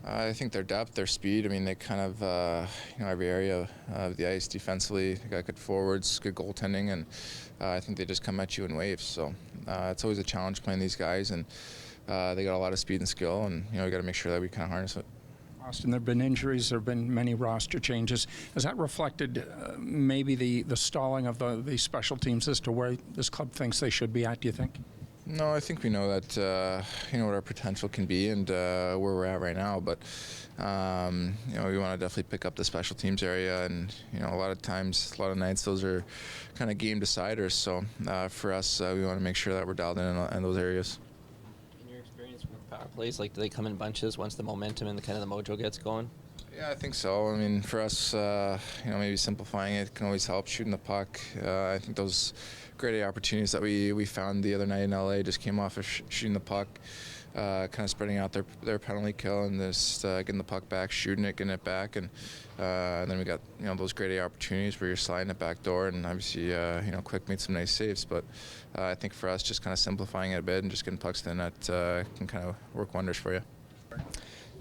I think their depth, their speed. I mean, they kind of, every area of the ice defensively. They got good forwards, good goaltending, and I think they just come at you in waves. So it's always a challenge playing these guys, and they got a lot of speed and skill, and we got to make sure that we kind of harness it. Auston, there have been injuries, there have been many roster changes. Has that reflected maybe the stalling of the special teams as to where this club thinks they should be at, do you think? No, I think we know that what our potential can be and where we're at right now. But we want to definitely pick up the special teams area, and a lot of times, a lot of nights, those are kind of game deciders. So for us, we want to make sure that we're dialed in those areas. In your experience with power plays, do they come in bunches once the momentum and the mojo gets going? Yeah, I think so. I mean, for us, maybe simplifying it can always help. Shooting the puck, I think those great opportunities that we found the other night in LA just came off of shooting the puck, kind of spreading out their penalty kill and just getting the puck back, shooting it, getting it back, and then we got those great opportunities where you're sliding it back door, and obviously Quick made some nice saves. But I think for us, just kind of simplifying it a bit and just getting pucks in that can kind of work wonders for you.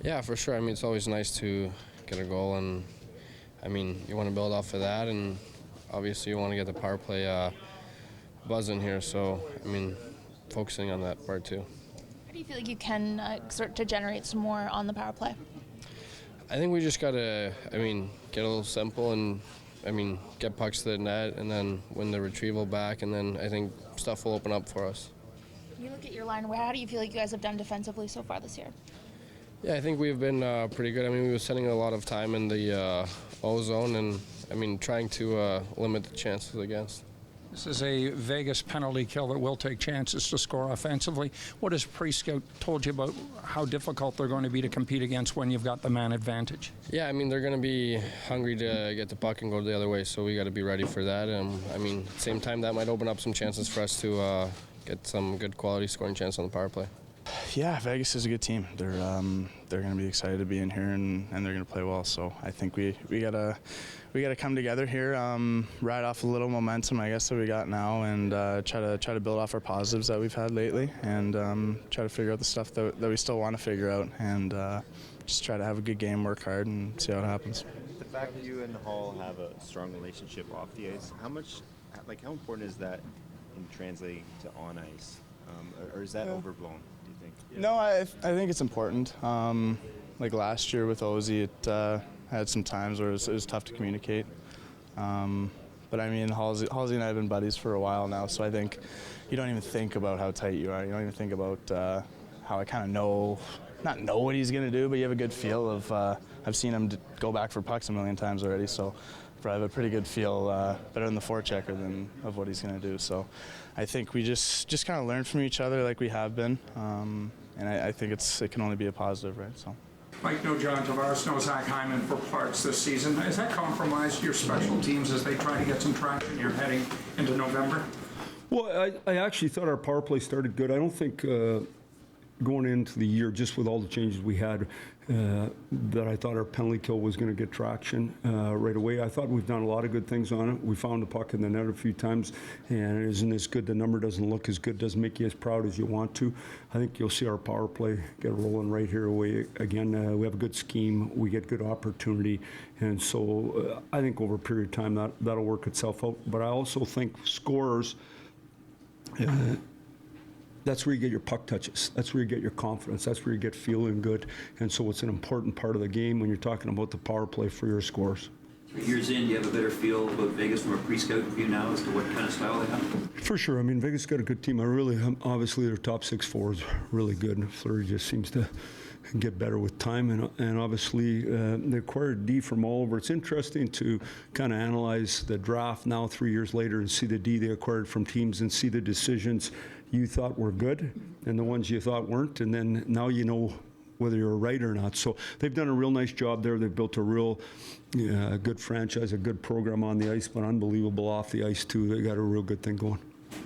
Yeah, for sure. I mean, it's always nice to get a goal, and I mean, you want to build off of that, and obviously you want to get the power play buzzing here. So, I mean, focusing on that part too. How do you feel like you can start to generate some more on the power play? I think we just got to, get a little simple and, get pucks to the net and then win the retrieval back, and then I think stuff will open up for us. You look at your line, how do you feel like you guys have done defensively so far this year? Yeah, I think we've been pretty good. I mean, we were spending a lot of time in the O zone and, trying to limit the chances against. This is a Vegas penalty kill that will take chances to score offensively. What has pre-scout told you about how difficult they're going to be to compete against when you've got the man advantage? Yeah, I mean, they're going to be hungry to get the puck and go the other way, so we got to be ready for that. At the same time, that might open up some chances for us to get some good quality scoring chance on the power play. Yeah, Vegas is a good team. They're going to be excited to be in here, and they're going to play well. So I think we gotta come together here, ride off a little momentum, I guess, that we got now, and try to build off our positives that we've had lately, and try to figure out the stuff that we still want to figure out, and just try to have a good game, work hard, and see how it happens. The fact that you and Hall have a strong relationship off the ice, how important is that in translating to on ice, or is that overblown? No, I think it's important. Like last year with Ozzy, it had some times where it was tough to communicate. But Halsey and I have been buddies for a while now, so I think you don't even think about how tight you are. You don't even think about how I kind of not know what he's going to do, but you have a good feel of, I've seen him go back for pucks a million times already, so I have a pretty good feel, better in the forechecker than of what he's going to do. So I think we just kind of learn from each other like we have been, and I think it can only be a positive, right? So. Mike, no John Tavares, no Zach Hyman for parts this season. Has that compromised your special teams as they try to get some traction here heading into November? Well, I actually thought our power play started good. I don't think going into the year, just with all the changes we had, that I thought our penalty kill was going to get traction right away. I thought we've done a lot of good things on it. We found the puck in the net a few times, and it isn't as good. The number doesn't look as good, doesn't make you as proud as you want to. I think you'll see our power play get rolling right here away again. We have a good scheme. We get good opportunity, and so I think over a period of time that'll work itself out. But I also think scorers, that's where you get your puck touches. That's where you get your confidence. That's where you get feeling good. And so it's an important part of the game when you're talking about the power play for your scores. 3 years in, do you have a better feel about Vegas from a pre-scout view now as to what kind of style they have? For sure. Vegas got a good team. Obviously their top 6 forwards really good. Fleury just seems to get better with time, and obviously they acquired D from all over. It's interesting to kind of analyze the draft now 3 years later and see the D they acquired from teams and see the decisions you thought were good and the ones you thought weren't, and then now you know whether you're right or not. So they've done a real nice job there. They've built a real good franchise, a good program on the ice, but unbelievable off the ice too. They got a real good thing going.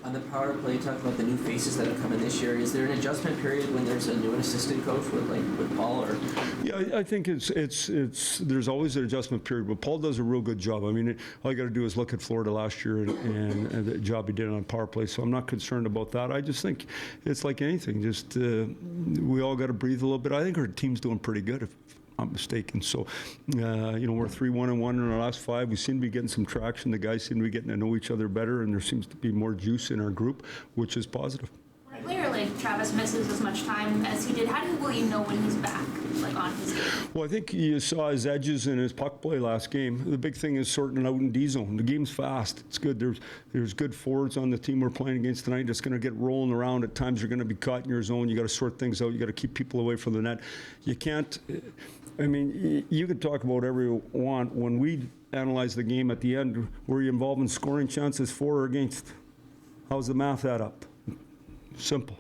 On the power play, you talk about the new faces that have come in this year. Is there an adjustment period when there's a new assistant coach with Paul? Or Yeah, I think there's always an adjustment period, but Paul does a real good job. I mean, all you got to do is look at Florida last year and the job he did on power play. So I'm not concerned about that. I just think it's like anything. Just we all got to breathe a little bit. I think our team's doing pretty good, if I'm not mistaken. So, we're 3-1-1 in our last 5. We seem to be getting some traction. The guys seem to be getting to know each other better, and there seems to be more juice in our group, which is positive. When a player like Travis misses as much time as he did, will you know when he's back, like on his game? Well, I think you saw his edges and his puck play last game. The big thing is sorting it out in D zone. The game's fast. It's good. There's good forwards on the team we're playing against tonight. It's going to get rolling around. At times you're going to be caught in your zone. You got to sort things out. You got to keep people away from the net. You can't. I mean, you could talk about whatever you want. When we analyze the game at the end, were you involved in scoring chances for or against? How's the math add up? Simple.